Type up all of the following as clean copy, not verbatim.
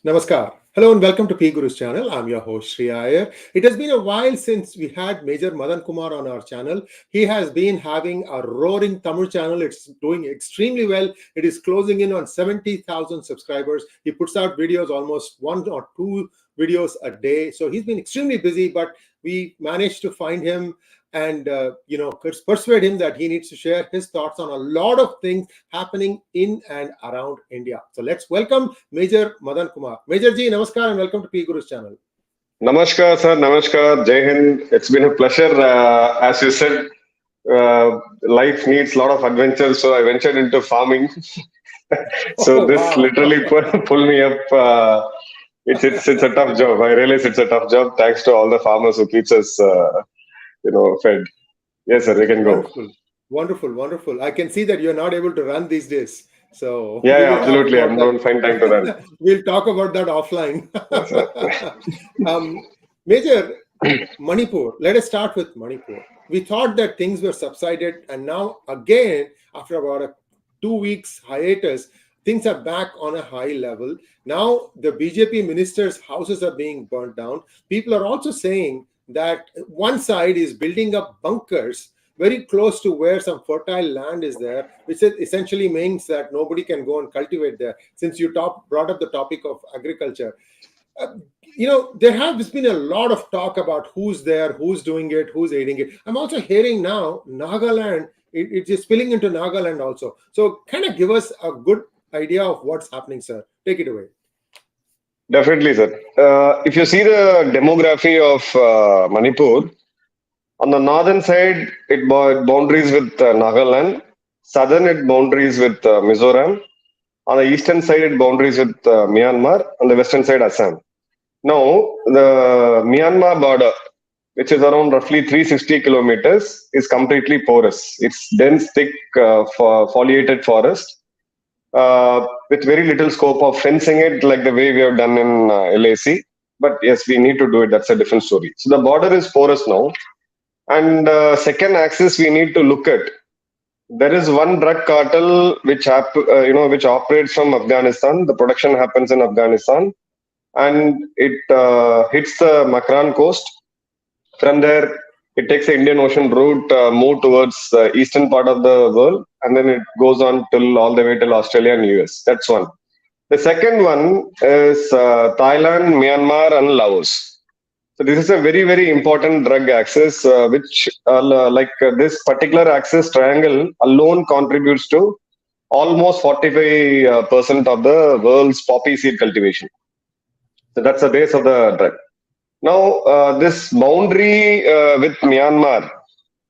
Namaskar. Hello and welcome to PGurus channel. I'm your host Sri Iyer. It has been a while since we had Major Madhan Kumar on our channel. He has been having a roaring Tamil channel. It's doing extremely well. It is closing in on 70,000 subscribers. He puts out videos, almost 1 or 2 videos a day. So he's been extremely busy, but we managed to find him and persuade him that he needs to share his thoughts on a lot of things happening in and around India. So let's welcome Major Madhan Kumar. Major ji, namaskar and welcome to PGurus channel. Namaskar, sir. Namaskar. Jai Hind. It's been a pleasure. As you said, life needs a lot of adventure, so I ventured into farming. So this Wow. literally pulled me up. It's a tough job. I realize it's a tough job. Thanks to all the farmers who keeps us, fed. Yes, sir. We can go. Wonderful. I can see that you're not able to run these days. So we Yeah, will talk absolutely. I about don't find time to run. that. We'll talk about that offline. Yes, sir. Major, Manipur. Let us start with Manipur. We thought that things were subsided, and now again, after about a 2 weeks hiatus, things are back on a high level. Now the BJP ministers' houses are being burnt down. People are also saying that one side is building up bunkers very close to where some fertile land is there, which essentially means that nobody can go and cultivate there. Since you brought up the topic of agriculture, there has been a lot of talk about who's there, who's doing it, who's aiding it. I'm also hearing now Nagaland, it is spilling into Nagaland also. So kind of give us a good idea of what's happening, sir. Take it away. Definitely, sir. If you see the demography of Manipur, on the northern side, it boundaries with Nagaland. Southern, it boundaries with Mizoram. On the eastern side, it boundaries with Myanmar. On the western side, Assam. Now, the Myanmar border, which is around roughly 360 kilometers, is completely porous. It's dense, thick, foliated forest with very little scope of fencing it like the way we have done in LAC. But yes, we need to do it. That's a different story. So the border is porous now. And second axis we need to look at. There is one drug cartel which which operates from Afghanistan. The production happens in Afghanistan, and it hits the Makran coast. From there, it takes the Indian Ocean route, move towards the eastern part of the world, and then it goes on till all the way till Australia and US. That's one. The second one is Thailand, Myanmar, and Laos. So this is a very, very important drug axis, which this particular axis triangle alone contributes to almost 45% of the world's poppy seed cultivation. So that's the base of the drug. Now, this boundary with Myanmar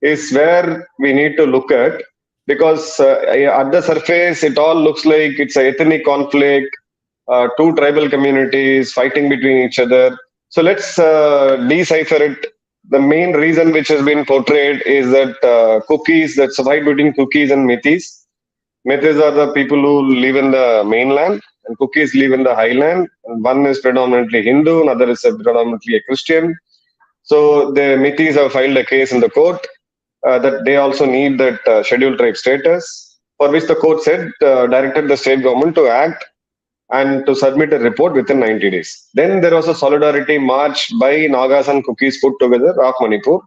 is where we need to look at, because at the surface, it all looks like it's an ethnic conflict, two tribal communities fighting between each other. So let's decipher it. The main reason which has been portrayed is that that's a fight between Kukis and Metis. Metis are the people who live in the mainland, and Kukis live in the highland. And one is predominantly Hindu, another is predominantly a Christian. So the Metis have filed a case in the court that they also need that scheduled tribe status, for which the court said directed the state government to act and to submit a report within 90 days. Then there was a solidarity march by Nagas and Kukis put together of Manipur.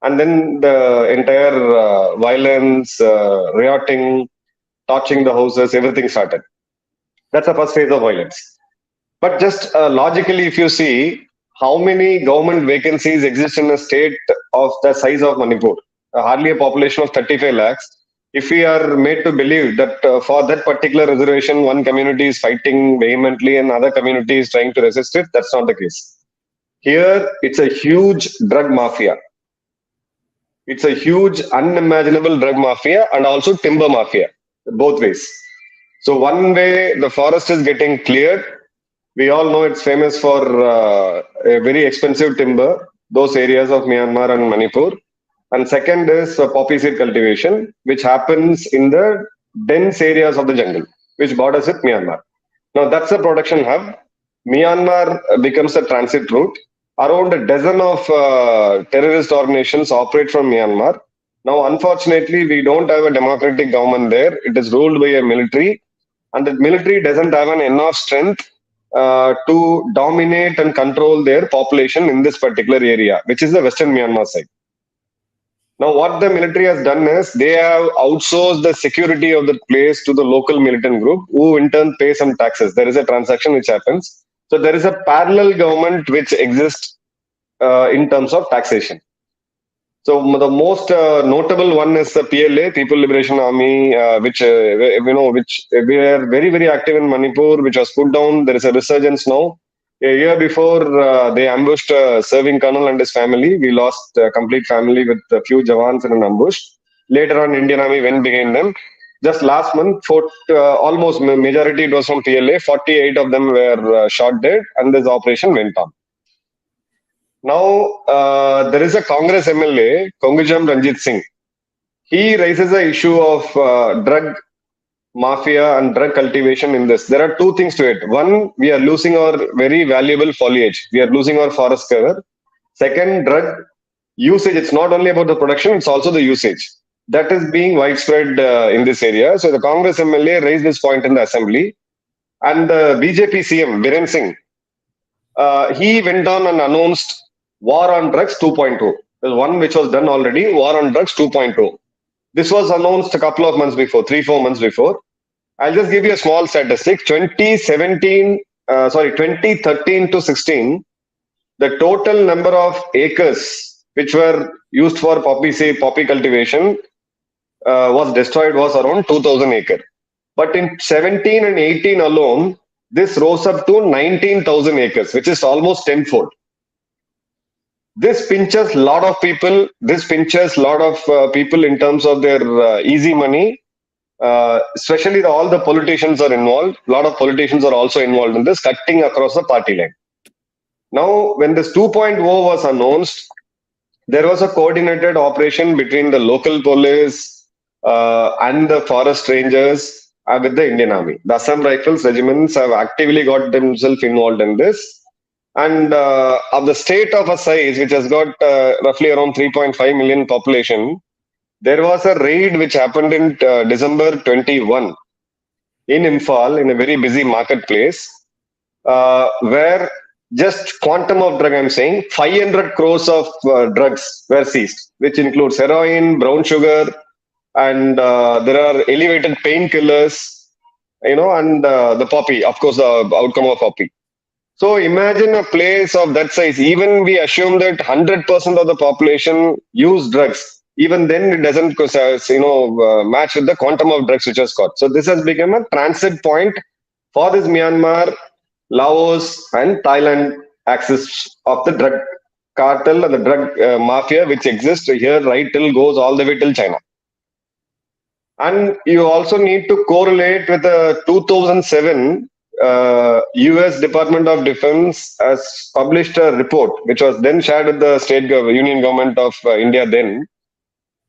And then the entire violence, rioting, torching the houses, everything started. That's the first phase of violence. But just logically, if you see how many government vacancies exist in a state of the size of Manipur, hardly a population of 35 lakhs, if we are made to believe that for that particular reservation, one community is fighting vehemently and other community is trying to resist it, that's not the case. Here, it's a huge drug mafia. It's a huge, unimaginable drug mafia and also timber mafia, both ways. So one way, the forest is getting cleared. We all know it's famous for a very expensive timber, those areas of Myanmar and Manipur. And second is poppy seed cultivation, which happens in the dense areas of the jungle, which borders with Myanmar. Now that's the production hub. Myanmar becomes a transit route. Around a dozen of terrorist organizations operate from Myanmar. Now, unfortunately, we don't have a democratic government there. It is ruled by a military, and the military doesn't have enough strength to dominate and control their population in this particular area, which is the Western Myanmar side. Now, what the military has done is they have outsourced the security of the place to the local militant group, who in turn pay some taxes. There is a transaction which happens. So there is a parallel government which exists in terms of taxation. So the most notable one is the PLA, People Liberation Army, which which we are very active in Manipur, which was put down. There is a resurgence now. A year before, they ambushed a serving colonel and his family. We lost a complete family with a few Jawans in an ambush. Later on, Indian Army went behind them. Just last month, almost majority it was from PLA. 48 of them were shot dead, and this operation went on. Now, there is a Congress MLA, Kongujam Ranjit Singh. He raises the issue of drug mafia and drug cultivation in this. There are two things to it. One, we are losing our very valuable foliage. We are losing our forest cover. Second, drug usage. It's not only about the production, it's also the usage. That is being widespread in this area. So the Congress MLA raised this point in the assembly. And the BJP CM, Biren Singh, he went on and announced War on Drugs 2.0. There's one which was done already, War on Drugs 2.0. This was announced a couple of months before, 3-4 months before. I'll just give you a small statistic. 2013 to 16, the total number of acres which were used for poppy cultivation was destroyed was around 2,000 acres. But in 17 and 18 alone, this rose up to 19,000 acres, which is almost tenfold. This pinches a lot of people. This pinches a lot of people in terms of their easy money. Especially all the politicians are involved. A lot of politicians are also involved in this, cutting across the party line. Now, when this 2.0 was announced, there was a coordinated operation between the local police and the forest rangers with the Indian Army. The Assam Rifles regiments have actively got themselves involved in this. And of the state of a size which has got roughly around 3.5 million population, there was a raid which happened in December 21 in Imphal, in a very busy marketplace, where just quantum of drug, I'm saying, 500 crores of drugs were seized, which includes heroin, brown sugar, and there are elevated painkillers, and the poppy, of course, the outcome of poppy. So imagine a place of that size. Even we assume that 100% of the population use drugs. Even then, it doesn't, match with the quantum of drugs which was caught. So this has become a transit point for this Myanmar, Laos, and Thailand axis of the drug cartel and the drug mafia, which exists here right till goes all the way till China. And you also need to correlate with the 2007. US Department of Defense has published a report, which was then shared with the union government of India then,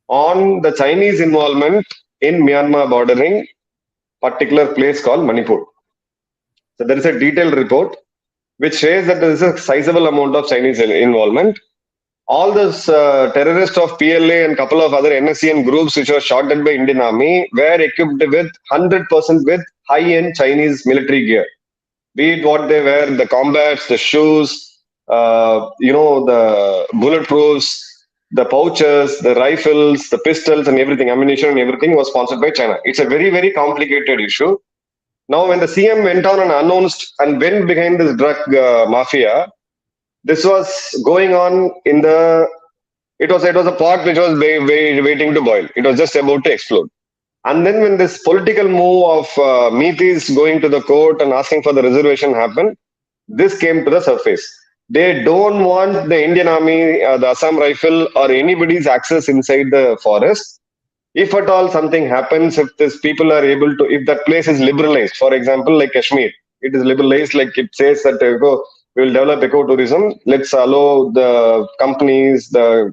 on the Chinese involvement in Myanmar bordering particular place called Manipur. So there is a detailed report which says that there is a sizable amount of Chinese involvement. All those terrorists of PLA and couple of other NSCN groups which were shot dead by Indian Army were equipped with 100% with high-end Chinese military gear. Be it what they wear, the combats, the shoes, the bulletproofs, the pouches, the rifles, the pistols and everything, ammunition and everything was sponsored by China. It's a very complicated issue. Now, when the CM went on and announced and went behind this drug mafia, this was going on in it was a pot which was waiting to boil. It was just about to explode. And then when this political move of Meethis going to the court and asking for the reservation happened, this came to the surface. They don't want the Indian Army, the Assam Rifle or anybody's access inside the forest. If at all something happens, if these people are able to, if that place is liberalized, for example, like Kashmir, it is liberalized, like it says that we will develop ecotourism. Let's allow the companies, the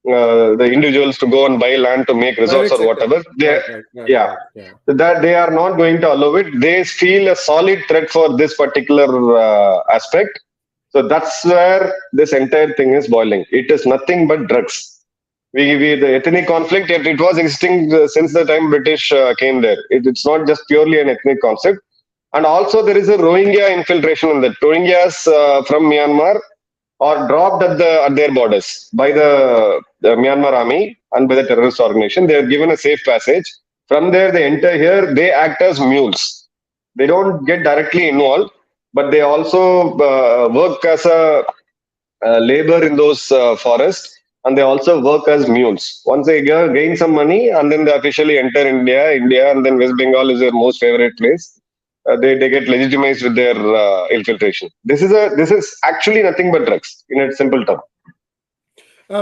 individuals to go and buy land to make resorts or whatever. That they are not going to allow it. They feel a solid threat for this particular aspect. So that's where this entire thing is boiling. It is nothing but drugs. The ethnic conflict, it was existing since the time British came there. It's not just purely an ethnic concept. And also there is a Rohingya infiltration in that. Rohingyas from Myanmar are dropped at their borders by the Myanmar army and by the terrorist organization. They are given a safe passage. From there, they enter here. They act as mules. They don't get directly involved, but they also work as a labor in those forests, and they also work as mules. Once they gain some money, and then they officially enter India, and then West Bengal is their most favorite place. They get legitimized with their infiltration. This is actually nothing but drugs in its simple term.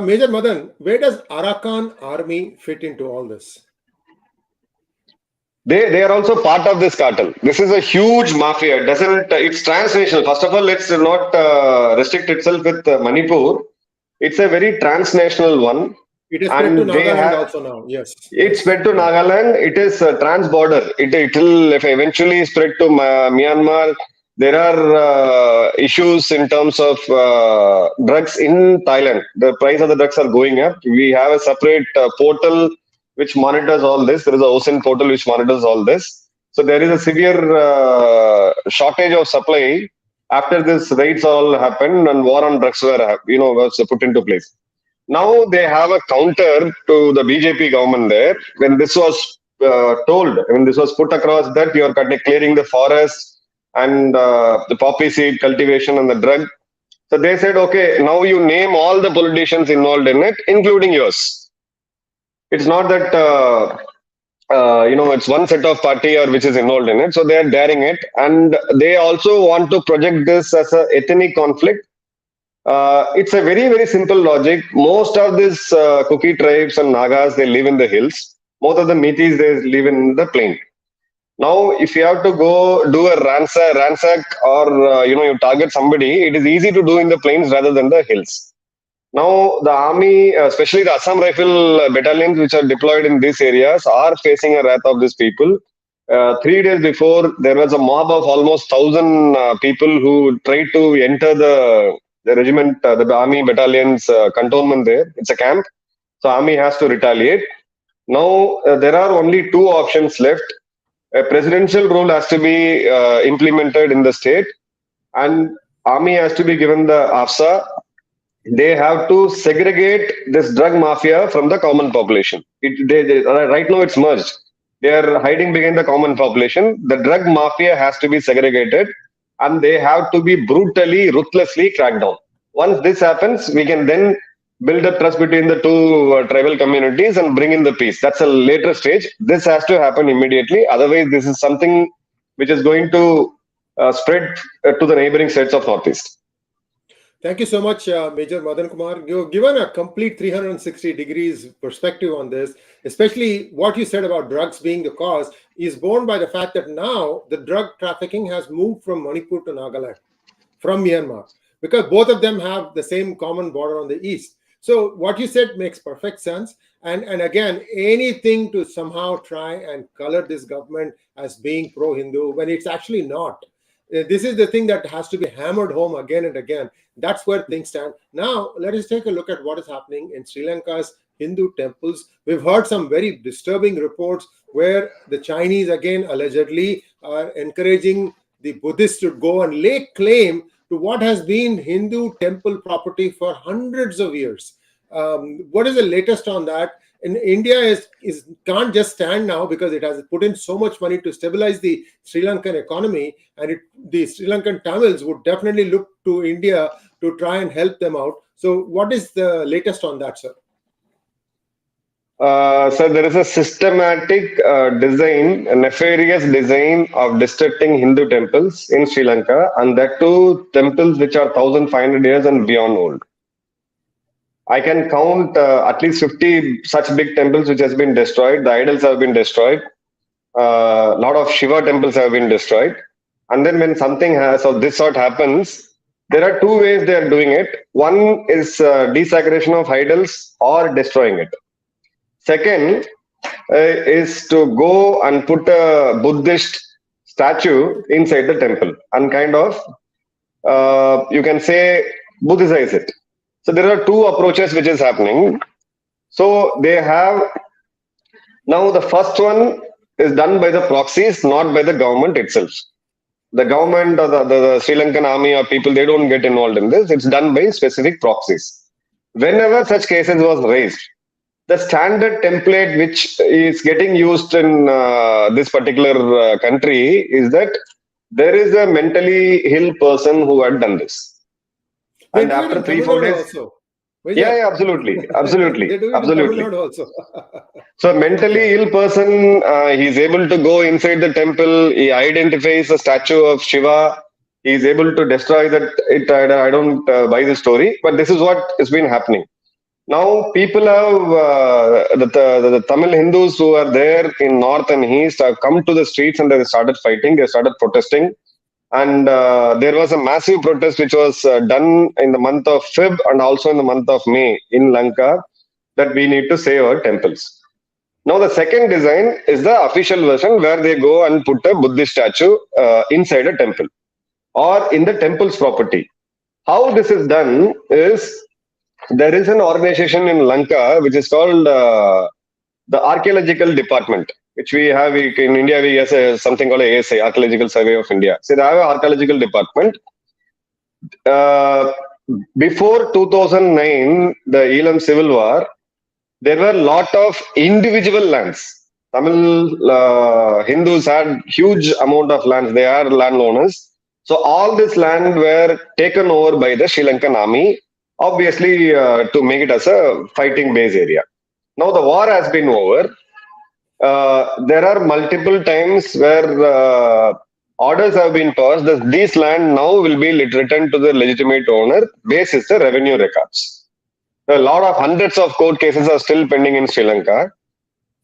Major Madan, where does Arakan army fit into all this? They are also part of this cartel. This is a huge mafia. It's transnational. First of all, let's not restrict itself with Manipur. It's a very transnational one, It is spread to and they Nagaland have. also now. Yes. It's spread to Nagaland. It is trans-border. It will eventually spread to Myanmar. There are issues in terms of drugs in Thailand. The price of the drugs are going up. We have a separate portal which monitors all this. There is a OSIN portal which monitors all this. So there is a severe shortage of supply after this raids all happened and war on drugs was put into place. Now they have a counter to the BJP government there. When this was when this was put across that you are clearing the forest and the poppy seed cultivation and the drug. So they said, okay, now you name all the politicians involved in it, including yours. It's not that it's one set of party or which is involved in it. So they are daring it, and they also want to project this as an ethnic conflict. It's a very, very simple logic. Most of these Kuki tribes and Nagas, they live in the hills. Most of the Metis, they live in the plain. Now, if you have to go do a ransack or, you target somebody, it is easy to do in the plains rather than the hills. Now, the army, especially the Assam Rifle battalions which are deployed in these areas, are facing a wrath of these people. 3 days before, there was a mob of almost 1,000 people who tried to enter the regiment, the army battalion's cantonment there. It's a camp. So army has to retaliate. Now, there are only two options left. A presidential rule has to be implemented in the state, and army has to be given the AFSA. They have to segregate this drug mafia from the common population. Right now, it's merged. They are hiding behind the common population. The drug mafia has to be segregated, and they have to be brutally, ruthlessly cracked down. Once this happens, we can then build up trust between the two tribal communities and bring in the peace. That's a later stage. This has to happen immediately. Otherwise, this is something which is going to spread to the neighboring states of Northeast. Thank you so much, Major Madan Kumar. You've given a complete 360 degrees perspective on this, especially what you said about drugs being the cause is borne by the fact that now the drug trafficking has moved from Manipur to Nagaland, from Myanmar, because both of them have the same common border on the east. So what you said makes perfect sense. And again, anything to somehow try and color this government as being pro-Hindu when it's actually not. This is the thing that has to be hammered home again and again. That's where things stand. Now, let us take a look at what is happening in Sri Lanka's Hindu temples. We've heard some very disturbing reports where the Chinese, again, allegedly are encouraging the Buddhists to go and lay claim to what has been Hindu temple property for hundreds of years. What is the latest on that? In India can't just stand now because it has put in so much money to stabilize the Sri Lankan economy, and the Sri Lankan Tamils would definitely look to India to try and help them out. So what is the latest on that, sir? So there is a systematic design, a nefarious design of destructing Hindu temples in Sri Lanka, and that too temples which are 1,500 years and beyond old. I can count at least 50 such big temples which has been destroyed. The idols have been destroyed. A lot of Shiva temples have been destroyed. And then when something of this sort happens, there are two ways they are doing it. One is desecration of idols or destroying it. Second is to go and put a Buddhist statue inside the temple and kind of, you can say, Buddhicize it. So there are two approaches which is happening. So they have, now the first one is done by the proxies, not by the government itself. The government or the Sri Lankan army or people, they don't get involved in this. It's done by specific proxies. Whenever such cases was raised, the standard template which is getting used in this particular country is that there is a mentally ill person who had done this. They And do it after in 3-4 Tamil Nadu days, also. yeah, absolutely, They absolutely, do it in Tamil absolutely. Nadu also. So mentally ill person, he's able to go inside the temple. He identifies the statue of Shiva. He's able to destroy that. I don't buy the story, but this is what has been happening. Now people have the Tamil Hindus who are there in north and east have come to the streets and they started fighting. They started protesting, and there was a massive protest which was done in the month of Feb and also in the month of May in Lanka, that we need to save our temples. Now, the second design is the official version where they go and put a Buddhist statue inside a temple or in the temple's property. How this is done is there is an organization in Lanka which is called the Archaeological Department, which we have in India. We have something called ASI, Archaeological Survey of India. So they have an archaeological department. Before 2009, the Elam Civil War, there were a lot of individual lands. Tamil Hindus had huge amount of lands. They are landowners. So all this land were taken over by the Sri Lankan army, obviously to make it as a fighting base area. Now the war has been over. There are multiple times where orders have been passed that this land now will be returned to the legitimate owner basis the revenue records. A lot of hundreds of court cases are still pending in Sri Lanka.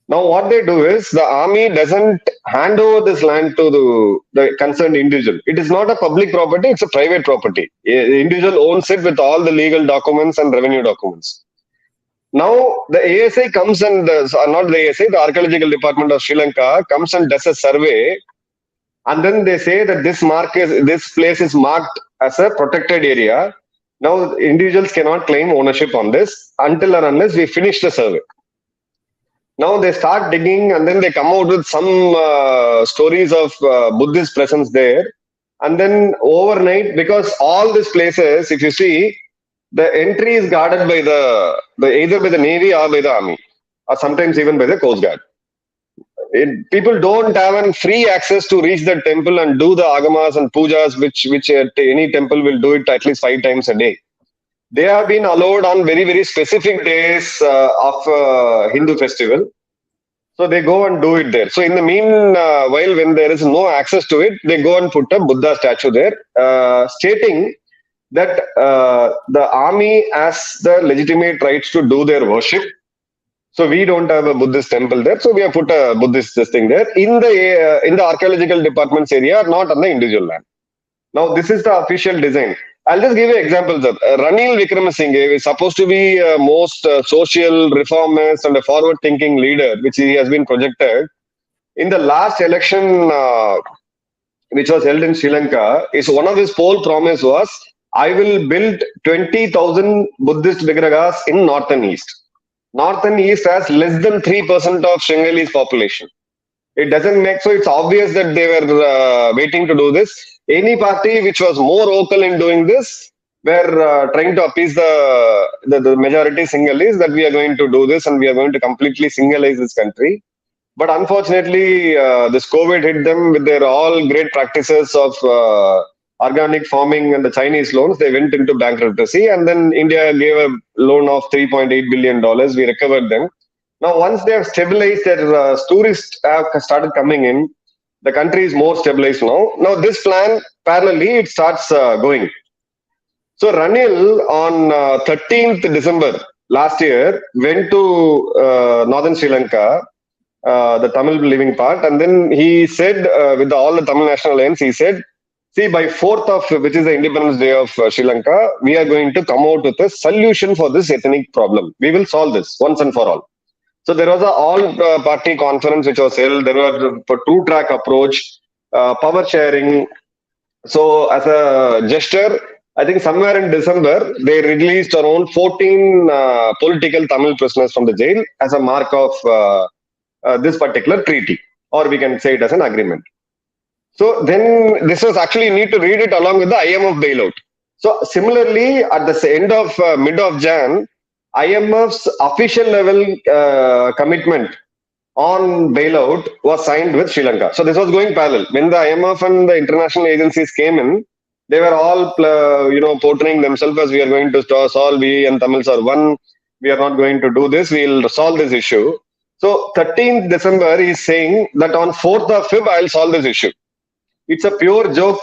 Now, what they do is the army doesn't hand over this land to the concerned individual. It is not a public property, it's a private property. The individual owns it with all the legal documents and revenue documents. Now, the ASI comes and, not the ASI, the Archaeological Department of Sri Lanka comes and does a survey. And then they say that this place is marked as a protected area. Now, individuals cannot claim ownership on this until or unless we finish the survey. Now, they start digging and then they come out with some stories of Buddhist presence there. And then overnight, because all these places, if you see, the entry is guarded by either by the Navy or by the Army, or sometimes even by the Coast Guard. People don't have free access to reach the temple and do the agamas and pujas, which any temple will do it at least 5 times a day. They have been allowed on very, very specific days of Hindu festival. So they go and do it there. So in the meanwhile, when there is no access to it, they go and put a Buddha statue there, stating that the army has the legitimate rights to do their worship. So we don't have a Buddhist temple there. So we have put a Buddhist thing there in the archaeological department's area, not on the individual land. Now this is the official design. I'll just give you examples of Ranil Wickremesinghe is supposed to be a most social reformist and a forward-thinking leader, which he has been projected. In the last election, which was held in Sri Lanka, one of his poll promise was, I will build 20,000 Buddhist vigragas in North and East. North and East has less than 3% of Sinhalese population. It doesn't make, so it's obvious that they were waiting to do this. Any party which was more vocal in doing this were trying to appease the majority Sinhalese that we are going to do this and we are going to completely Sinhalese this country. But unfortunately, this COVID hit them with their all great practices of organic farming and the Chinese loans. They went into bankruptcy, and then India gave a loan of $3.8 billion. We recovered them. Now, once they have stabilized, their tourists have started coming in. The country is more stabilized now. Now, this plan, parallelly, it starts going. So, Ranil on 13th December last year went to northern Sri Lanka, the Tamil living part, and then he said, with all the Tamil National Alliance, he said, see, by 4th of, which is the Independence Day of Sri Lanka, we are going to come out with a solution for this ethnic problem. We will solve this once and for all. So there was a all-party conference which was held. There was a two-track approach, power sharing. So as a gesture, I think somewhere in December, they released around 14 political Tamil prisoners from the jail as a mark of this particular treaty, or we can say it as an agreement. So then this was actually need to read it along with the IMF bailout. So similarly, at the end of mid of Jan, IMF's official level commitment on bailout was signed with Sri Lanka. So this was going parallel. When the IMF and the international agencies came in, they were all portraying themselves as we are going to solve, we and Tamils are one. We are not going to do this. We'll solve this issue. So 13th December is saying that on 4th of Feb I'll solve this issue. It's a pure joke.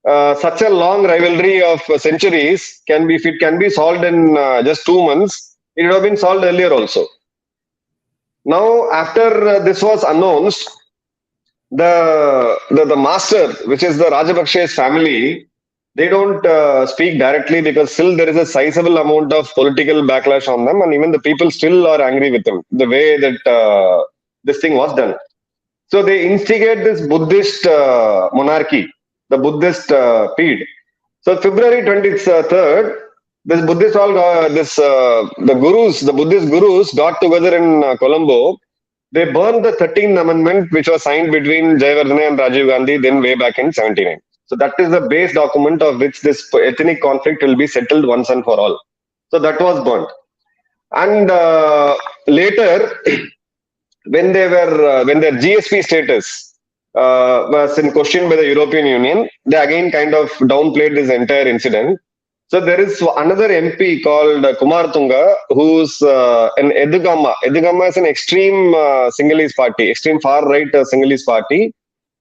Such a long rivalry of centuries if it can be solved in just 2 months, it would have been solved earlier also. Now, after this was announced, the master, which is the Rajapaksa's family, they don't speak directly because still there is a sizable amount of political backlash on them, and even the people still are angry with them, the way that this thing was done. So they instigate this Buddhist monarchy, the Buddhist Peed. So February 23rd, this Buddhist the Buddhist gurus got together in Colombo. They burned the 13th Amendment, which was signed between Jayawardene and Rajiv Gandhi, then way back in 79. So that is the base document of which this ethnic conflict will be settled once and for all. So that was burnt. And later, when their GSP status was in question by the European Union, they again kind of downplayed this entire incident. So there is another MP called Kumar Tunga, who's an 𝙒𝙧𝙤𝙤𝙤. 𝙒𝙧𝙤𝙤 is an extreme Sinhalese party, extreme far-right Sinhalese party,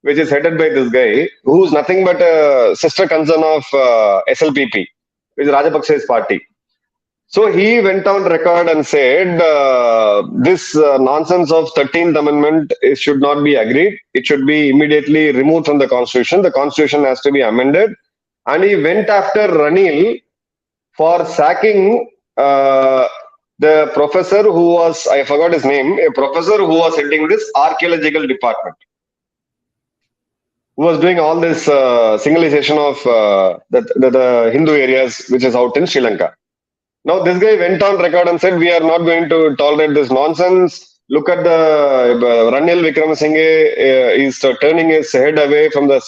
which is headed by this guy, who's nothing but a sister concern of SLPP, which is Rajapaksa's party. So he went on record and said this nonsense of 13th Amendment should not be agreed. It should be immediately removed from the Constitution. The Constitution has to be amended. And he went after Ranil for sacking the professor who was, I forgot his name, a professor who was heading this archaeological department, who was doing all this singalization of the Hindu areas, which is out in Sri Lanka. Now, this guy went on record and said, we are not going to tolerate this nonsense. Look at the Ranil Wickramasinghe is turning his head away from the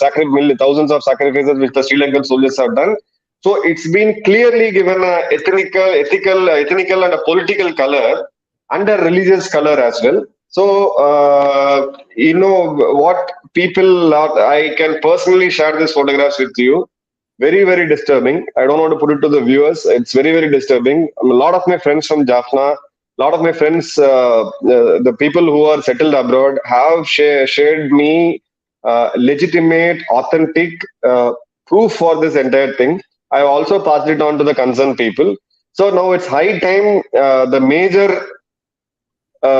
thousands of sacrifices which the Sri Lankan soldiers have done. So it's been clearly given a ethical and a political color and a religious color as well. So, what people, I can personally share these photographs with you. Very, very disturbing. I don't want to put it to the viewers. It's very, very disturbing. A lot of my friends from Jaffna, a lot of my friends, the people who are settled abroad, have shared me legitimate, authentic proof for this entire thing. I have also passed it on to the concerned people. So now it's high time the major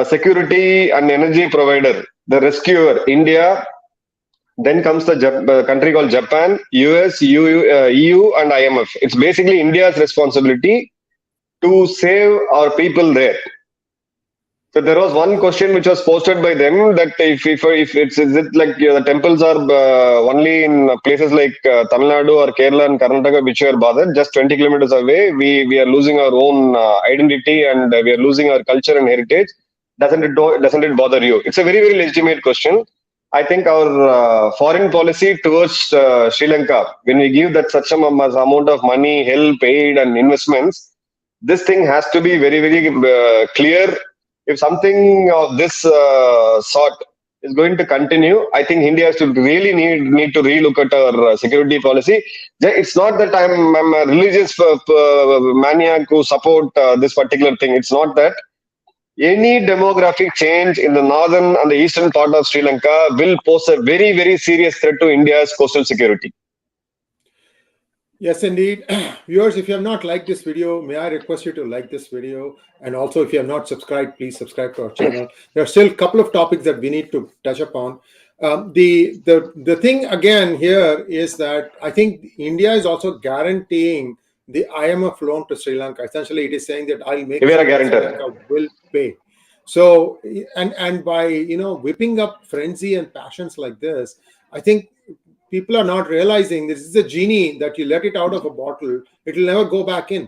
security and energy provider, the rescuer, India. Then comes the country called Japan, US, EU, and IMF. It's basically India's responsibility to save our people there. So there was one question which was posted by them that if it's is it like the temples are only in places like Tamil Nadu or Kerala and Karnataka which are bothered, just 20 kilometers away, we are losing our own identity and we are losing our culture and heritage. Doesn't it bother you? It's a very, very legitimate question. I think our foreign policy towards Sri Lanka, when we give that such amount of money, help, aid, and investments, this thing has to be very, very clear. If something of this sort is going to continue, I think India has to really need to relook at our security policy. It's not that I'm a religious maniac who support this particular thing. It's not that. Any demographic change in the northern and the eastern part of Sri Lanka will pose a very, very serious threat to India's coastal security. Yes, indeed. Viewers, if you have not liked this video, may I request you to like this video? And also, if you have not subscribed, please subscribe to our channel. There are still a couple of topics that we need to touch upon. The thing again here is that I think India is also guaranteeing the IMF loan to Sri Lanka. Essentially, it is saying that I'll make sure Sri Lanka will pay. So, and by whipping up frenzy and passions like this, I think people are not realizing this is a genie that you let it out of a bottle, it will never go back in.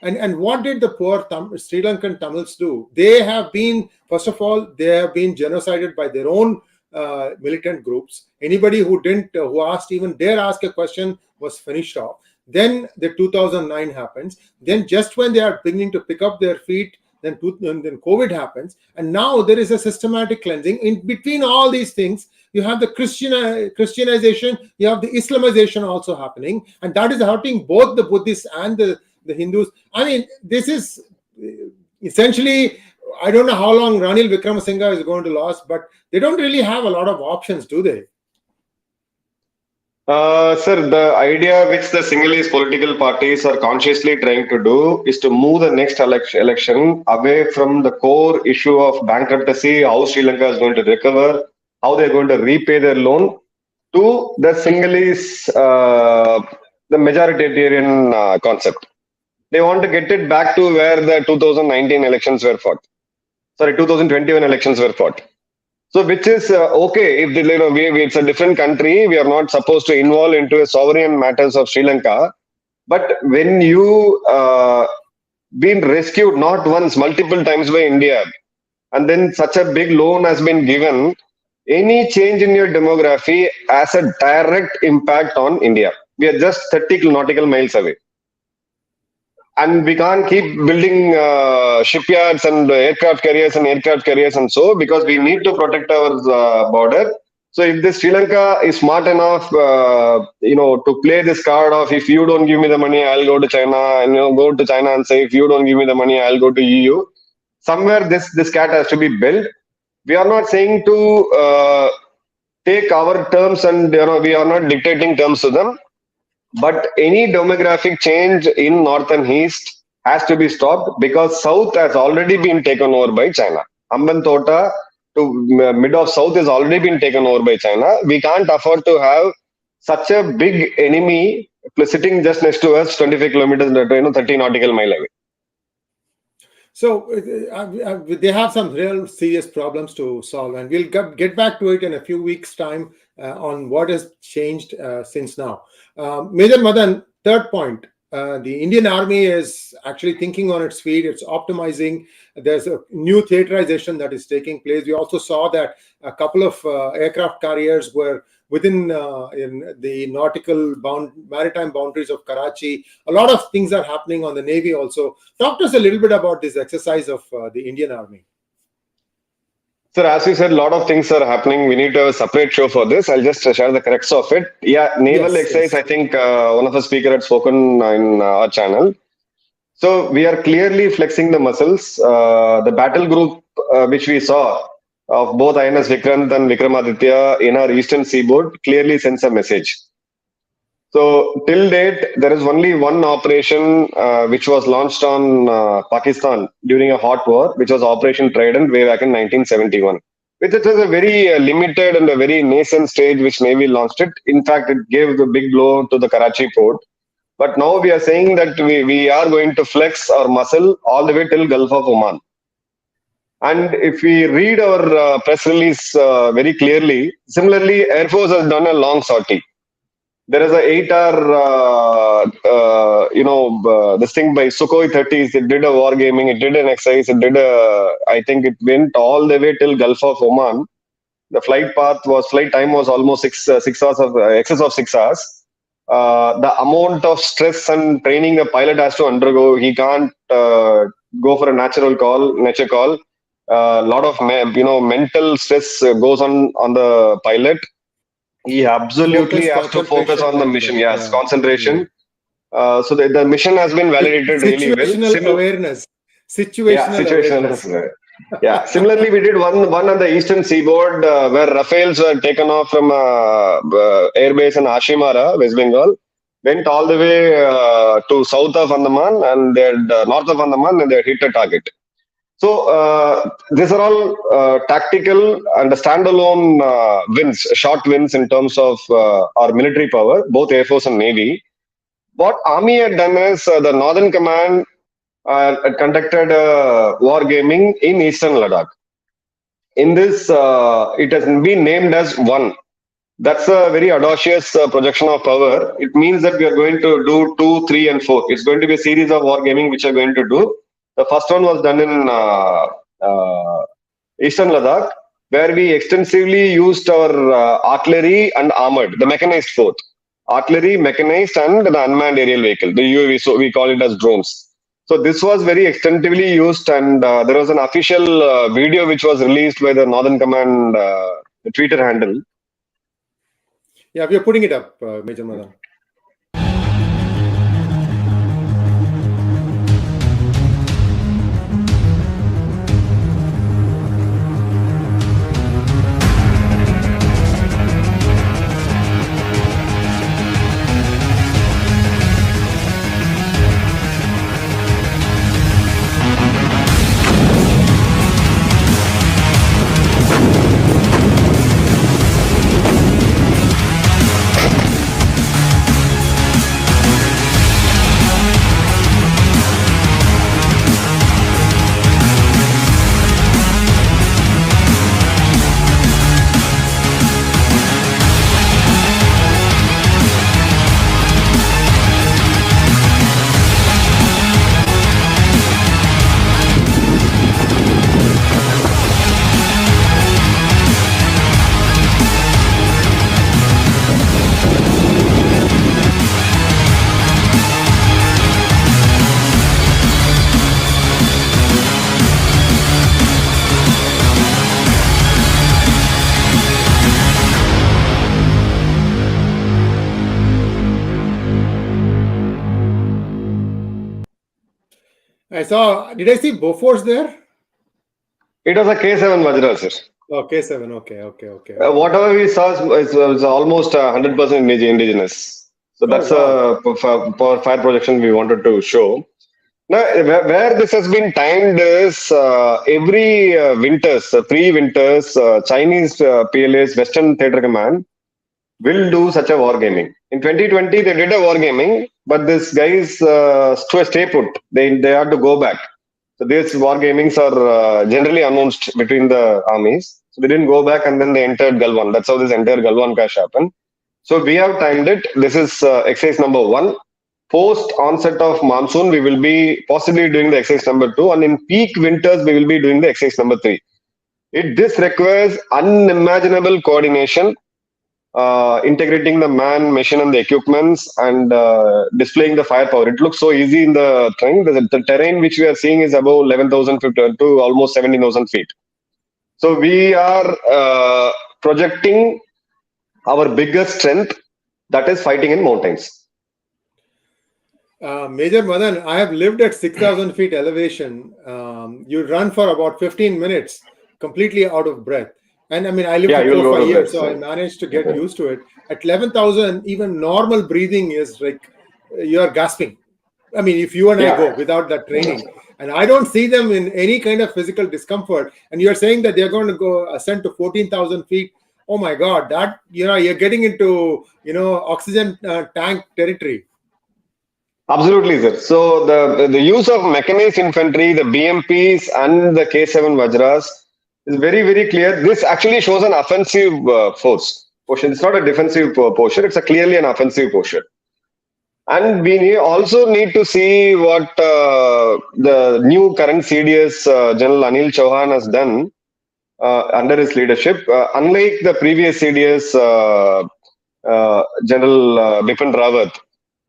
And what did the poor Sri Lankan Tamils do? They have been, first of all, they have been genocided by their own militant groups. Anybody who didn't, who asked, even dare ask a question, was finished off. Then the 2009 happens. Then just when they are beginning to pick up their feet, then COVID happens, and now there is a systematic cleansing. In between all these things, you have the Christianization, you have the Islamization also happening, and that is hurting both the Buddhists and the Hindus. I mean, this is essentially, I don't know how long Ranil Wickramasinghe is going to last, but they don't really have a lot of options, do they? Sir, the idea which the Sinhalese political parties are consciously trying to do is to move the next election away from the core issue of bankruptcy, how Sri Lanka is going to recover, how they are going to repay their loan, to the Sinhalese, the majoritarian concept. They want to get it back to where the 2019 elections were fought. Sorry, 2021 elections were fought. So, which is okay if it's a different country, we are not supposed to involve into a sovereign matters of Sri Lanka. But when you been rescued not once, multiple times by India, and then such a big loan has been given, any change in your demography has a direct impact on India. We are just 30 nautical miles away. And we can't keep building shipyards and aircraft carriers and so, because we need to protect our border. So if this Sri Lanka is smart enough, to play this card of, if you don't give me the money, I'll go to China, and go to China and say, if you don't give me the money, I'll go to EU. Somewhere this cat has to be built. We are not saying to take our terms, and we are not dictating terms to them. But any demographic change in north and east has to be stopped, because south has already been taken over by China. Ambantota to mid of south has already been taken over by China. We can't afford to have such a big enemy sitting just next to us, 25 kilometers, 30 nautical mile away. So they have some real serious problems to solve, and we'll get back to it in a few weeks' time on what has changed since now. Major Madhan, third point, the Indian Army is actually thinking on its feet. It's optimizing. There's a new theaterization that is taking place. We also saw that a couple of aircraft carriers were within in the maritime boundaries of Karachi. A lot of things are happening on the Navy also. Talk to us a little bit about this exercise of the Indian Army. Sir, as you said, a lot of things are happening. We need to have a separate show for this. I'll just share the crux of it. Yeah, naval exercise, I think one of the speakers had spoken in our channel. So we are clearly flexing the muscles. The battle group which we saw of both INS Vikrant and Vikramaditya in our eastern seaboard clearly sends a message. So till date, there is only one operation which was launched on Pakistan during a hot war, which was Operation Trident way back in 1971. Which was a very limited and a very nascent stage which Navy launched it. In fact, it gave the big blow to the Karachi port. But now we are saying that we are going to flex our muscle all the way till Gulf of Oman. And if we read our press release very clearly, similarly, Air Force has done a long sortie. There is a 8-hour, this thing by Sukhoi 30s. It did a war gaming. It did an exercise. I think it went all the way till Gulf of Oman. The flight time was almost 6 hours of excess of 6 hours. The amount of stress and training the pilot has to undergo, he can't go for a nature call. A lot of mental stress goes on the pilot. He absolutely has to focus on the mission. Yes, concentration. So the mission has been validated really well. Situational awareness. Situational awareness. Yeah. Similarly, we did one on the eastern seaboard where Rafales were taken off from airbase in Ashimara, West Bengal. Went all the way to south of Andaman and north of Andaman, and they hit a target. So these are all tactical and standalone wins, short wins in terms of our military power, both Air Force and Navy. What Army had done is the Northern Command conducted war gaming in Eastern Ladakh. In this, it has been named as one. That's a very audacious projection of power. It means that we are going to do 2, 3, and 4. It's going to be a series of war gaming which are going to do. The first one was done in Eastern Ladakh. where we extensively used our artillery and armored, the mechanized force, artillery, mechanized, and the unmanned aerial vehicle, the UAV. So we call it as drones. So this was very extensively used, and there was an official video which was released by the Northern Command Twitter handle. Yeah, we are putting it up, Major Madhan. I saw, did I see Bofors there? It was a K7 Vajra, sir. Oh, K7, okay. Whatever we saw is almost 100% indigenous. So that's a fire projection we wanted to show. Now, where this has been timed is every winters, pre-winters, Chinese PLA's Western Theatre Command will do such a wargaming. In 2020, they did a wargaming, but these guys stay put. They had to go back. So these wargamings are generally announced between the armies. So they didn't go back, and then they entered Galwan. That's how this entire Galwan clash happened. So we have timed it. This is exercise number 1. Post onset of monsoon, we will be possibly doing the exercise number 2, and in peak winters, we will be doing the exercise number 3. This requires unimaginable coordination, integrating the man, machine, and the equipments, and displaying the firepower. It looks so easy in the thing. The terrain which we are seeing is above 11,000 feet to almost 17,000 feet. So we are projecting our biggest strength, that is fighting in mountains. Major Madan, I have lived at 6,000 feet elevation. You run for about 15 minutes, completely out of breath. And I mean, I lived for 4 or 5 years, so I managed to get used to it. At 11,000, even normal breathing is like you're gasping. I mean, if you and I go without that training, and I don't see them in any kind of physical discomfort, and you're saying that they're going to go ascend to 14,000 feet. Oh my God, that, you're getting into, oxygen tank territory. Absolutely, sir. So the use of mechanized infantry, the BMPs and the K7 Vajras is very, very clear. This actually shows an offensive force portion. It's not a defensive portion. It's clearly an offensive portion. And we also need to see what the new current CDS, General Anil Chauhan, has done under his leadership. Unlike the previous CDS, General Bipin Rawat,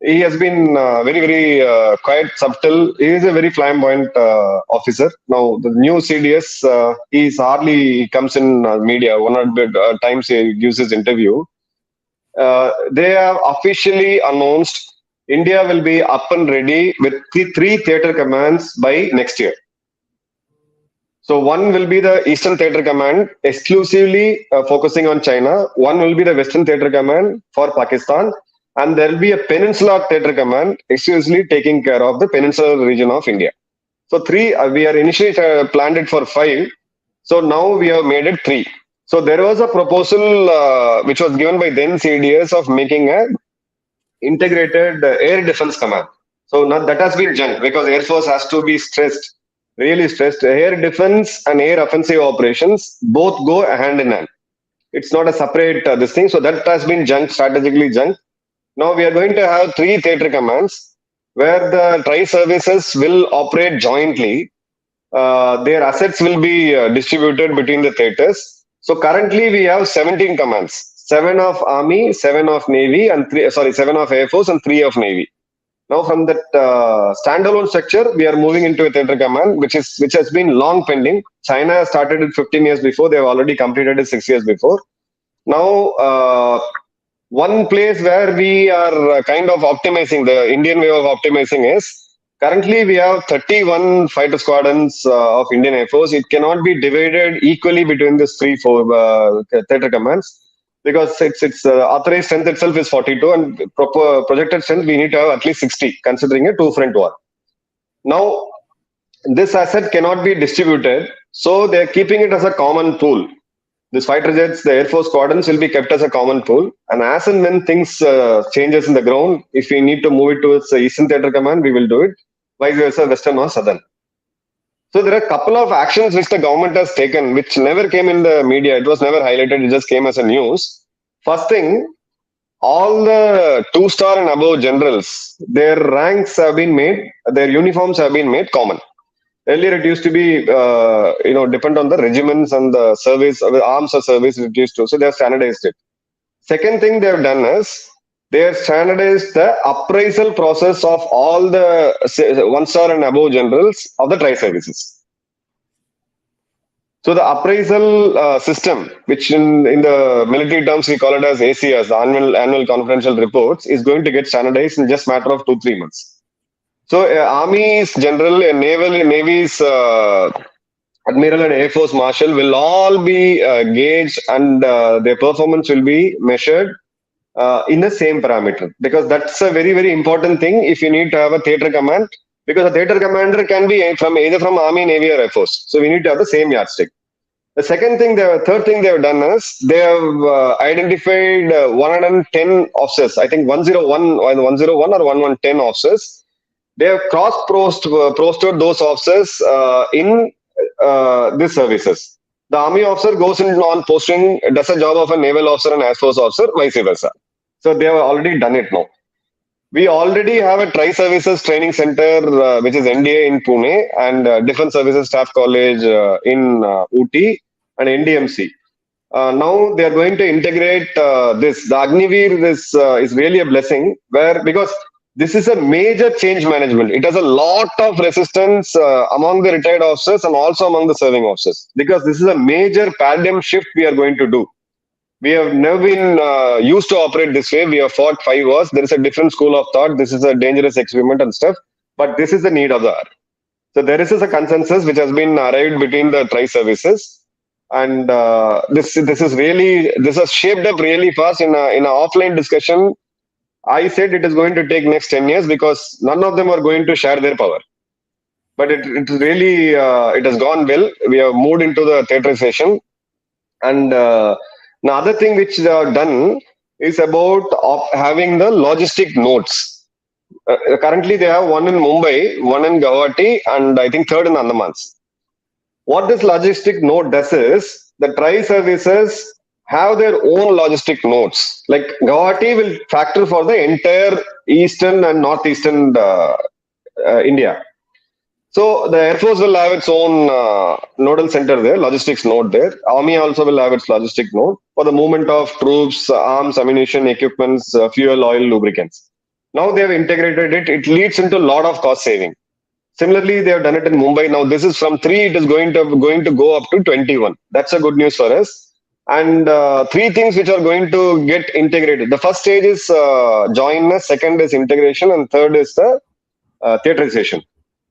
he has been very, very quite subtle. He is a very flamboyant officer. Now, the new CDS, he comes in media. One or two times he gives his interview. They have officially announced India will be up and ready with 3 theatre commands by next year. So one will be the Eastern Theatre Command, exclusively focusing on China. One will be the Western Theatre Command for Pakistan. And there will be a Peninsular Theatre Command, exclusively taking care of the peninsular region of India. So 3, we are initially planned it for 5. So now we have made it 3. So there was a proposal which was given by then CDS of making a integrated air defense command. So now that has been junked because Air Force has to be stressed, really stressed. Air defense and air offensive operations both go hand in hand. It's not a separate this thing. So that has been junked, strategically junked. Now we are going to have 3 theatre commands where the tri-services will operate jointly. Their assets will be distributed between the theatres. So currently we have 17 commands, 7 of Army, 7 of Navy, and 7 of Air Force and 3 of Navy. Now from that standalone structure, we are moving into a theater command, which has been long pending. China started it 15 years before; they have already completed it 6 years before. Now, one place where we are kind of optimizing, the Indian way of optimizing is currently we have 31 fighter squadrons of Indian Air Force. It cannot be divided equally between these 4 theater commands because its authorized strength itself is 42 and projected strength we need to have at least 60 considering a 2-front war. Now, this asset cannot be distributed, so they are keeping it as a common pool. These fighter jets, the Air Force squadrons will be kept as a common pool. And as and when things changes in the ground, if we need to move it towards the Eastern Theater Command, we will do it. Vice versa, Western or Southern. So there are a couple of actions which the government has taken, which never came in the media. It was never highlighted. It just came as a news. First thing, all the 2-star and above generals, their ranks have been made, their uniforms have been made common. Earlier, it used to be, depend on the regiments and the service, arms or service it used to. So they have standardized it. Second thing they have done is they have standardized the appraisal process of all the 1-star and above generals of the tri-services. So the appraisal system, which in the military terms we call it as ACS, the annual confidential reports, is going to get standardized in just matter of 2-3 months. So, Army's general, Navy's admiral, and Air Force marshal will all be gauged, and their performance will be measured in the same parameter. Because that's a very, very important thing if you need to have a theater command. Because a theater commander can be either from Army, Navy, or Air Force. So we need to have the same yardstick. The third thing they have done is they have identified 110 officers. I think 101 or 110 officers. They have cross-posted those officers in these services. The Army officer goes in on posting, does a job of a naval officer and Air Force officer, vice versa. So they have already done it now. We already have a Tri-Services Training Center, which is NDA in Pune, and Defense Services Staff College in Ooty, and NDMC. Now they are going to integrate this. The Agniveer is really a blessing, because this is a major change management. It has a lot of resistance among the retired officers and also among the serving officers, because this is a major paradigm shift we are going to do. We have never been used to operate this way. We have fought 5 wars. There is a different school of thought. This is a dangerous experiment and stuff, but this is the need of the hour. So there is a consensus which has been arrived between the tri-services, and this has shaped up really fast in an offline discussion. I said it is going to take next 10 years because none of them are going to share their power. But it really it has gone well. We have moved into the theaterization. And the other thing which they have done is about having the logistic nodes. Currently, they have one in Mumbai, one in Guwahati, and I think third in Andamans. What this logistic node does is the tri-services have their own logistic nodes. Like Guwahati will factor for the entire eastern and northeastern India. So the Air Force will have its own nodal center there, logistics node there. Army also will have its logistic node for the movement of troops, arms, ammunition, equipments, fuel, oil, lubricants. Now they have integrated it. It leads into a lot of cost saving. Similarly, they have done it in Mumbai. Now this is from 3, it is going to go up to 21. That's a good news for us. And 3 things which are going to get integrated. The first stage is joinness, second is integration, and third is the theaterization.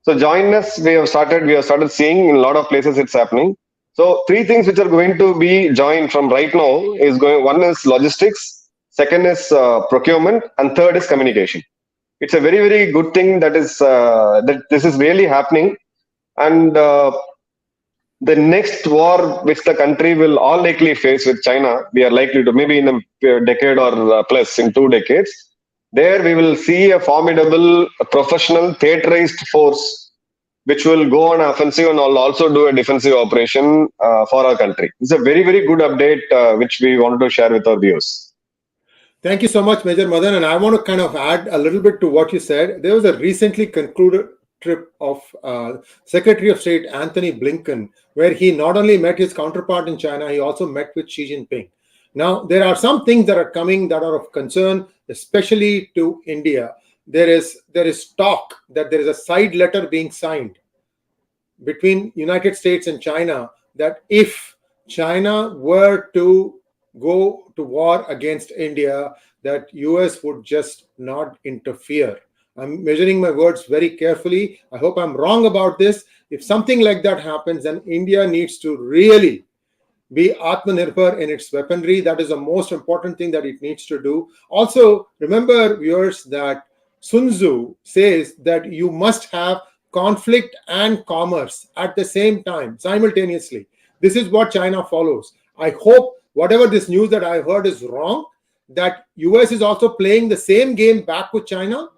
So joinness, we have started seeing in a lot of places it's happening. So 3 things which are going to be joined from right now is one is logistics, second is procurement, and third is communication. It's a very, very good thing that this is really happening. And the next war which the country will all likely face with China, we are likely to, maybe in a decade or plus, in 2 decades, there we will see a formidable professional theaterized force which will go on offensive and also do a defensive operation for our country. It's a very, very good update which we wanted to share with our viewers. Thank you so much, Major Madhan. And I want to kind of add a little bit to what you said. There was a recently concluded trip of Secretary of State Anthony Blinken, where he not only met his counterpart in China, he also met with Xi Jinping. Now, there are some things that are coming that are of concern, especially to India. There is talk that there is a side letter being signed between United States and China that if China were to go to war against India, that US would just not interfere. I'm measuring my words very carefully. I hope I'm wrong about this. If something like that happens, then India needs to really be Atmanirbhar in its weaponry. That is the most important thing that it needs to do. Also, remember, viewers, that Sun Tzu says that you must have conflict and commerce at the same time, simultaneously. This is what China follows. I hope whatever this news that I heard is wrong, that US is also playing the same game back with China,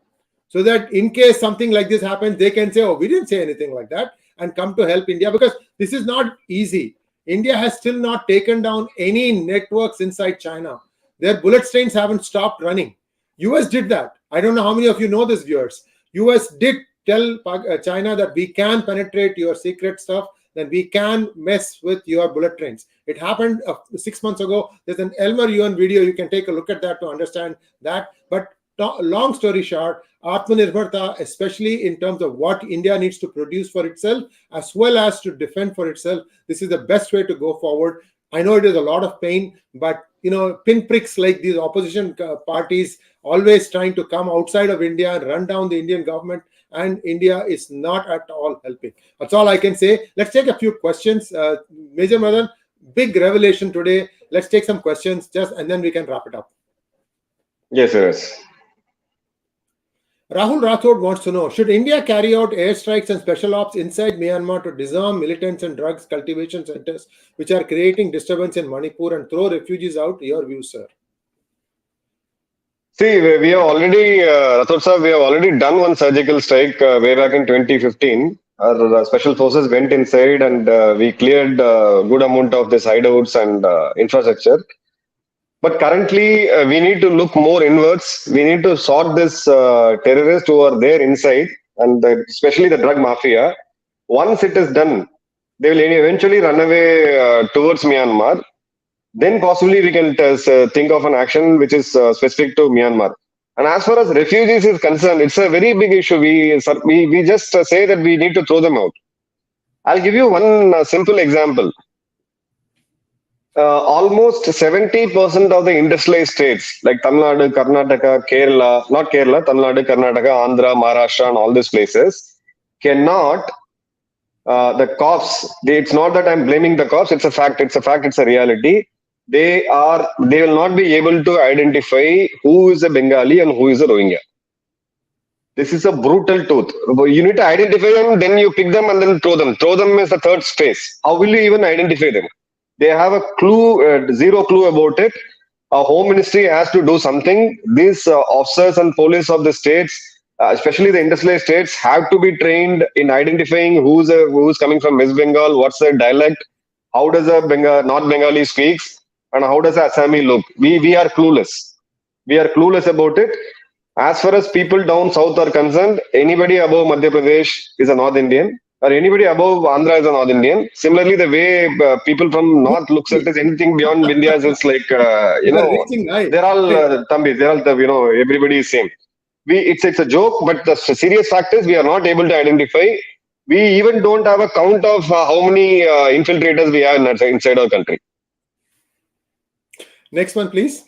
so that in case something like this happens, they can say, oh, we didn't say anything like that, and come to help India, because this is not easy. India has still not taken down any networks inside China. Their bullet trains haven't stopped running. US did that. I don't know how many of you know this, viewers. US did tell China that we can penetrate your secret stuff, then we can mess with your bullet trains. It happened 6 months ago. There's an Elmer Yuan video. You can take a look at that to understand that. But long story short, Atmanirbharta, especially in terms of what India needs to produce for itself, as well as to defend for itself, this is the best way to go forward. I know it is a lot of pain, but pinpricks like these opposition parties always trying to come outside of India and run down the Indian government, and India is not at all helping. That's all I can say. Let's take a few questions. Major Madhan, big revelation today. Let's take some questions and then we can wrap it up. Yes, yes. Rahul Rathod wants to know, should India carry out airstrikes and special ops inside Myanmar to disarm militants and drugs cultivation centers which are creating disturbance in Manipur and throw refugees out? Your view, sir. See, we have already, Rathod sir, we have already done one surgical strike way back in 2015. Our special forces went inside and we cleared a good amount of these hideouts and infrastructure. But currently, we need to look more inwards. We need to sort this terrorists who are there inside, and especially the drug mafia. Once it is done, they will eventually run away towards Myanmar. Then possibly we can think of an action which is specific to Myanmar. And as far as refugees is concerned, it's a very big issue. We just say that we need to throw them out. I'll give you one simple example. Almost 70% of the industrialized states like Tamil Nadu, Karnataka, Kerala, not Kerala, Tamil Nadu, Karnataka, Andhra, Maharashtra, and all these places cannot. The cops. It's not that I'm blaming the cops. It's a fact. It's a reality. They will not be able to identify who is a Bengali and who is a Rohingya. This is a brutal truth. You need to identify them, then you pick them and then throw them. Throw them is the third space. How will you even identify them? They have a clue, zero clue about it. Our Home Ministry has to do something. These officers and police of the states, especially the industrialized states, have to be trained in identifying who's coming from West Bengal, what's their dialect, how does a North Bengali speaks, and how does a Assami look. We are clueless. We are clueless about it. As far as people down south are concerned, anybody above Madhya Pradesh is a North Indian, or anybody above Andhra is a North Indian. Similarly, the way people from North looks at it, anything beyond Vindhyas is like, they're all Thambis, they're all, everybody is same. It's a joke, but the serious fact is we are not able to identify. We even don't have a count of how many infiltrators we have inside our country. Next one, please.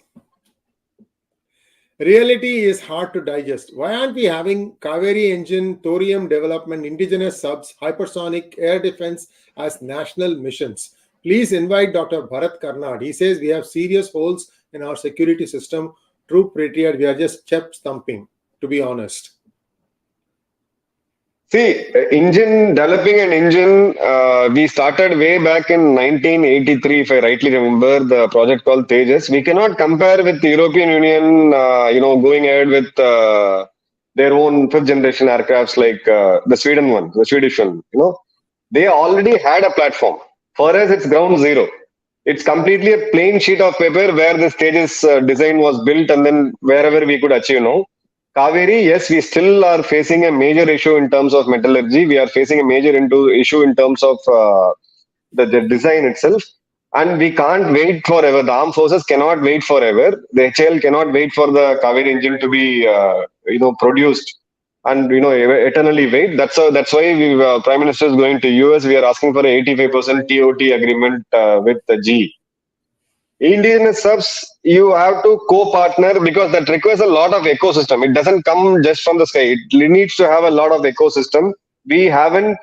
Reality is hard to digest. Why aren't we having Kaveri engine, thorium development, indigenous subs, hypersonic, air defense as national missions? Please invite Dr. Bharat Karnad. He says we have serious holes in our security system. True patriot, we are just chest thumping, to be honest. See, developing an engine, we started way back in 1983, if I rightly remember, the project called Tejas. We cannot compare with the European Union, going ahead with their own fifth generation aircrafts like the Swedish one. They already had a platform. For us, it's ground zero. It's completely a plain sheet of paper where the Tejas design was built and then wherever we could achieve now. Kaveri, yes, we still are facing a major issue in terms of metallurgy. We are facing a major issue in terms of the design itself. And we can't wait forever. The armed forces cannot wait forever. The HAL cannot wait for the Kaveri engine to be, produced and eternally wait. That's why Prime Minister is going to US. We are asking for an 85% TOT agreement with the GE. Indigenous subs, you have to co-partner because that requires a lot of ecosystem. It doesn't come just from the sky. It needs to have a lot of ecosystem. We haven't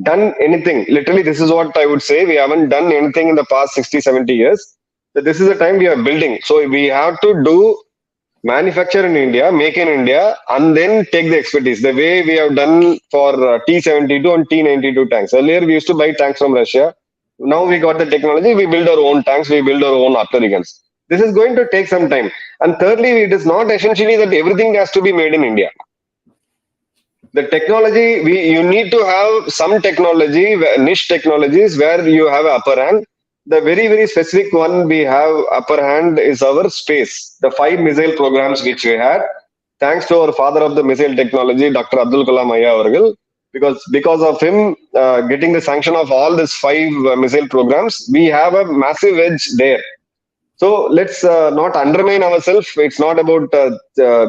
done anything. Literally, this is what I would say. We haven't done anything in the past 60, 70 years. So this is the time we are building. So we have to do manufacture in India, make in India, and then take the expertise. The way we have done for T-72 and T-92 tanks. Earlier, we used to buy tanks from Russia. Now we got the technology, we build our own tanks, we build our own artillery guns. This is going to take some time. And thirdly, it is not essentially that everything has to be made in India. The technology, you need to have some technology, niche technologies where you have upper hand. The very, very specific one we have upper hand is our space. The 5 missile programs which we had, thanks to our father of the missile technology, Dr. Abdul Kalam Ayya, because of him getting the sanction of all these 5 missile programs, we have a massive edge there. So let's not undermine ourselves. It's not about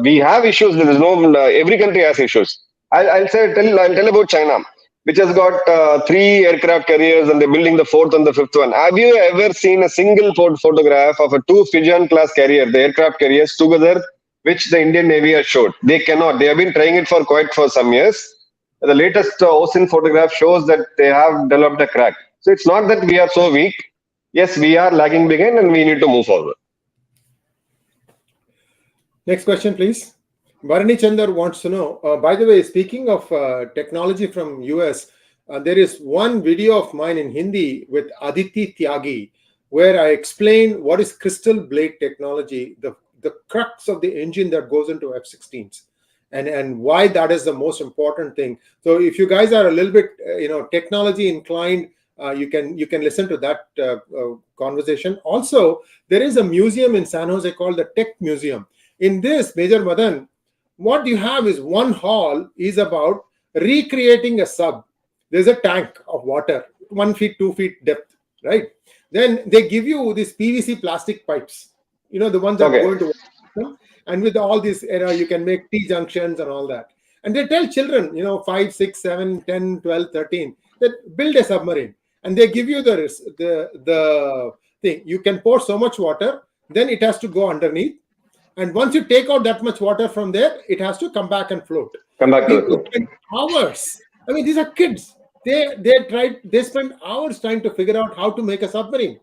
we have issues. There is no every country has issues. I'll tell about China, which has got 3 aircraft carriers and they're building the 4th and the 5th one. Have you ever seen a single photograph of a 2 Fijian class carrier, the aircraft carriers together, which the Indian Navy has showed? They cannot. They have been trying it for some years. The latest OSIN photograph shows that they have developed a crack. So it's not that we are so weak. Yes, we are lagging behind and we need to move forward. Next question, please. Bharani Chandar wants to know, by the way, speaking of technology from US, there is one video of mine in Hindi with Aditi Tyagi, where I explain what is crystal blade technology, the crux of the engine that goes into F-16s. And why that is the most important thing. So if you guys are a little bit technology inclined, you can listen to that conversation. Also, there is a museum in San Jose called the Tech Museum. In this, Major Madhan, what you have is one hall is about recreating a sub. There's a tank of water, 1 feet, 2 feet depth, right? Then they give you these PVC plastic pipes, the ones that go into water. And with all these, you can make T-junctions and all that. And they tell children, 5, 6, 7, 10, 12, 13, that build a submarine. And they give you the thing. You can pour so much water, then it has to go underneath. And once you take out that much water from there, it has to come back and float. People spend hours. I mean, these are kids. They spend hours trying to figure out how to make a submarine.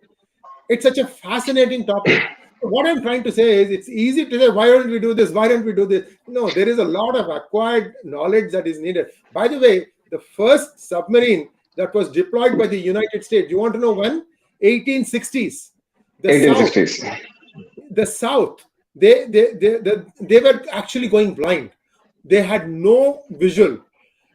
It's such a fascinating topic. What I'm trying to say is it's easy to say, why don't we do this? Why don't we do this? No, there is a lot of acquired knowledge that is needed. By the way, the first submarine that was deployed by the United States, you want to know when? 1860s. The South, they were actually going blind. They had no visual.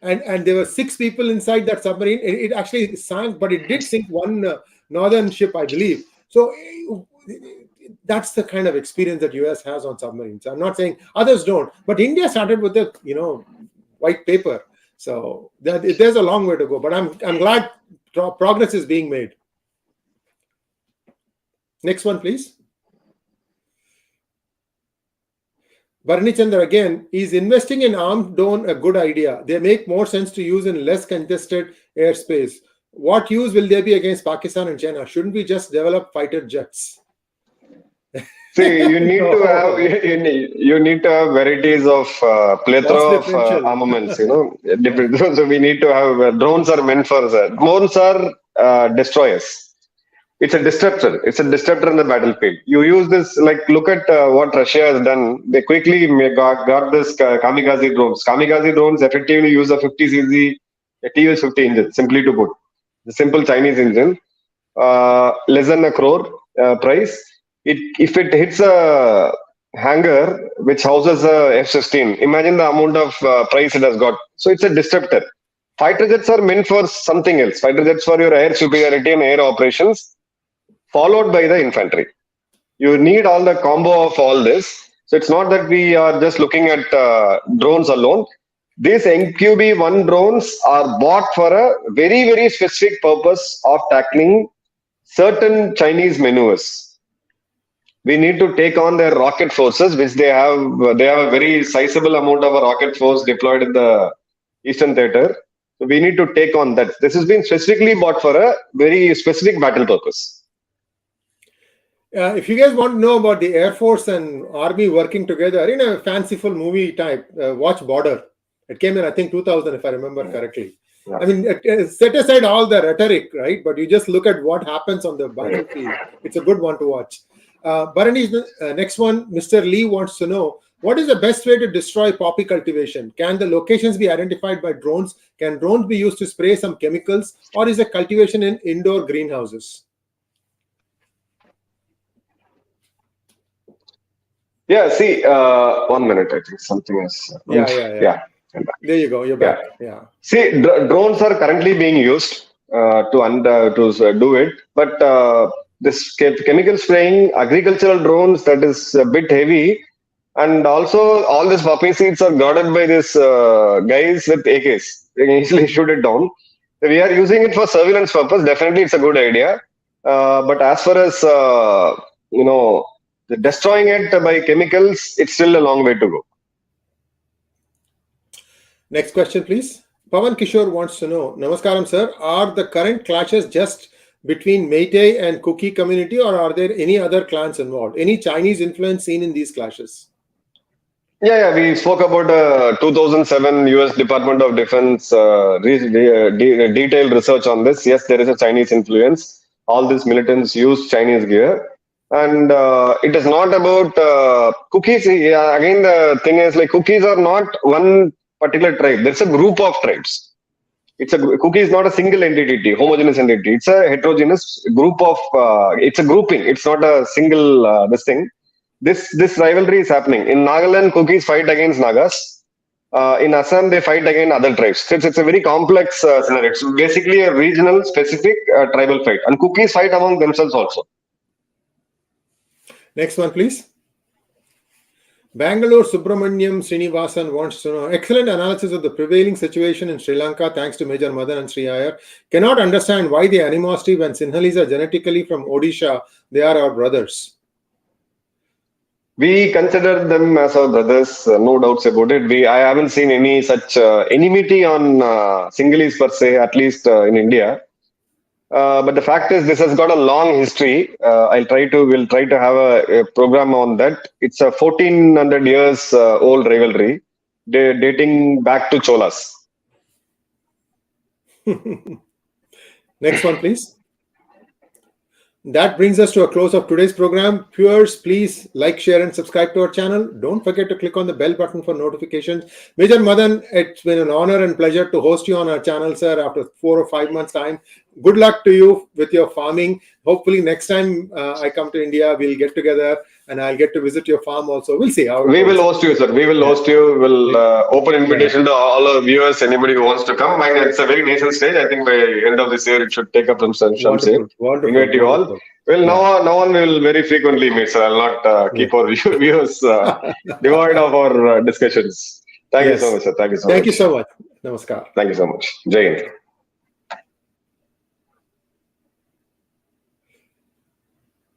And there were 6 people inside that submarine. It actually sank, but it did sink one northern ship, I believe. So that's the kind of experience that US has on submarines. I'm not saying others don't, but India started with the white paper. So there's a long way to go. But I'm glad progress is being made. Next one, please. Bharani Chandra again, is investing in armed drone a good idea? They make more sense to use in less congested airspace. What use will there be against Pakistan and China? Shouldn't we just develop fighter jets? See, you need to have varieties of plethora of armaments. Different. So we need to have drones are meant for that. Drones are destroyers. It's a disruptor. It's a disruptor in the battlefield. You use this, look at what Russia has done. They quickly got this kamikaze drones. Kamikaze drones effectively use a 50cc TS-50 engine, simply to put. The simple Chinese engine, less than a crore price. If it hits a hangar which houses a F-16, imagine the amount of price it has got. So it's a disruptor. Fighter jets are meant for something else. Fighter jets for your air superiority and air operations, followed by the infantry. You need all the combo of all this. So it's not that we are just looking at drones alone. These MQB-1 drones are bought for a very, very specific purpose of tackling certain Chinese maneuvers. We need to take on their rocket forces, which they have. They have a very sizable amount of a rocket force deployed in the Eastern Theater. So we need to take on that. This has been specifically bought for a very specific battle purpose. If you guys want to know about the Air Force and Army working together in a fanciful movie type, watch Border. It came in, I think, 2000, if I remember correctly. Yeah. I mean, set aside all the rhetoric, right? But you just look at what happens on the battlefield. It's a good one to watch. Bharani's next one, Mr. Lee wants to know, what is the best way to destroy poppy cultivation? Can the locations be identified by drones? Can drones be used to spray some chemicals? Or is the cultivation in indoor greenhouses? Yeah, see, 1 minute, I think something is... Yeah. There you go, you're back. Yeah. See, drones are currently being used to do it, but this chemical spraying, agricultural drones, that is a bit heavy. And also, all these poppy seeds are guarded by these guys with AKs. They can easily shoot it down. So we are using it for surveillance purpose. Definitely, it's a good idea. But as far as, destroying it by chemicals, it's still a long way to go. Next question, please. Pawan Kishore wants to know, Namaskaram, sir. Are the current clashes just between Meitei and Kuki community, or are there any other clans involved? Any Chinese influence seen in these clashes? Yeah, we spoke about 2007 US Department of Defense detailed research on this. Yes, there is a Chinese influence. All these militants use Chinese gear. And it is not about Kukis. Yeah, again, the thing is, like, Kukis are not one particular tribe. There's a group of tribes. Kuki is not a single entity, homogeneous entity. It's a heterogeneous group of, it's a grouping. It's not a single, this thing. This rivalry is happening. In Nagaland, Kukis fight against Nagas. In Assam, they fight against other tribes. So it's a very complex scenario. It's basically a regional, specific tribal fight. And Kukis fight among themselves also. Next one, please. Bangalore Subramaniam Srinivasan wants to know, excellent analysis of the prevailing situation in Sri Lanka, thanks to Major Madhan and Sri Iyer. Cannot understand why the animosity when Sinhalese are genetically from Odisha, they are our brothers. We consider them as our brothers, no doubts about it. I haven't seen any such enmity on Sinhalese per se, at least in India. But the fact is, this has got a long history. We'll try to have a program on that. It's a 1400 years old rivalry, dating back to Cholas. Next one, please. That brings us to a close of today's program. Viewers, please like, share, and subscribe to our channel. Don't forget to click on the bell button for notifications. Major Madhan, it's been an honor and pleasure to host you on our channel, sir, after 4 or 5 months' time. Good luck to you with your farming. Hopefully, next time I come to India, we'll get together and I'll get to visit your farm also. We'll see how it We will host you, sir. We will host you. We'll open invitation to all our viewers, anybody who wants to come. And it's a very nascent stage. I think by end of this year, it should take up some shape. Invite you all. Well, now on we will very frequently meet, sir. I'll not keep our viewers devoid of our discussions. Thank you so much, sir. Thank you so much. Thank you so much. Namaskar. Thank you so much. Jai Hind.